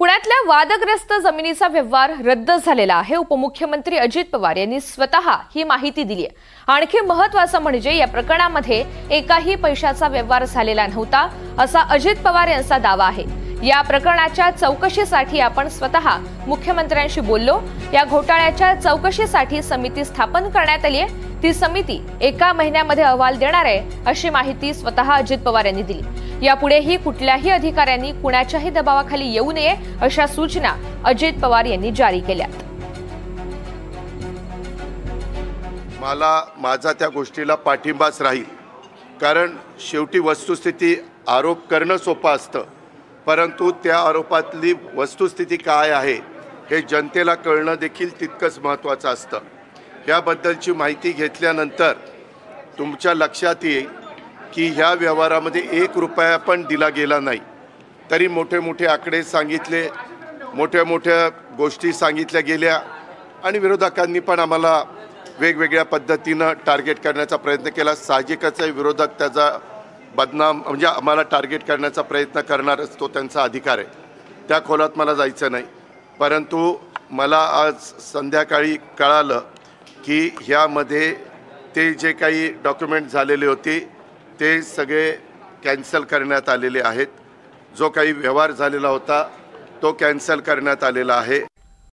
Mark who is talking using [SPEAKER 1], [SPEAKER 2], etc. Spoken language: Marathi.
[SPEAKER 1] पुण्यातल्या वादग्रस्त जमिनीचा व्यवहार रद्द झालेला आहे। उपमुख्यमंत्री अजित पवार यांनी स्वतः ही माहिती दिली आहे। आणखी महत्त्वाचं म्हणजे या प्रकरणामध्ये एकाही पैशाचा व्यवहार झालेला नव्हता असा अजित पवार यांचा दावा आहे। या प्रकरणाच्या चौकशीसाठी आपण स्वतः मुख्यमंत्र्यांशी बोललो। या घोटाळ्याच्या चौकशीसाठी समिती स्थापन करण्यात आली आहे। ती समिती 1 महिन्यामध्ये अहवाल देणार आहे अशी माहिती स्वतः अजित पवार यांनी दिली। यापुढेही कुठल्याही अधिकाऱ्यांनी कुणाच्याही दबावाखाली येऊ नये अशा सूचना अजित पवार यांनी जारी केल्यात।
[SPEAKER 2] मला माझा त्या गोष्टीला पाठिंबाच राहील, कारण शेवटी वस्तुस्थिती आरोप करणं सोपं असतं, परंतु त्या आरोपातली वस्तुस्थिती काय आहे हे जनतेला कळणं देखील तितकंच महत्त्वाचं असतं। याबद्दलची माहिती घेतल्यानंतर तुमच्या लक्षात येईल की ह्या व्यवहारामध्ये 1 रुपया पण दिला गेला नाही, तरी मोठे मोठे आकडे सांगितले, मोठ्या मोठ्या गोष्टी सांगितल्या गेल्या आणि विरोधकांनी पण आम्हाला वेगवेगळ्या पद्धतीनं टार्गेट करण्याचा प्रयत्न केला। साहजिकच आहे, विरोधक त्याचा बदनाम म्हणजे आम्हाला टार्गेट करण्याचा प्रयत्न करणारच, तो त्यांचा अधिकार आहे, त्या खोलात मला जायचं नाही। परंतु मला आज संध्याकाळी कळालं की ह्यामध्ये ते जे काही डॉक्युमेंट झालेले होते ते सगळे कॅन्सल करण्यात आलेले आहेत। जो काही व्यवहार झालेला होता तो कॅन्सल करण्यात आलेला आहे।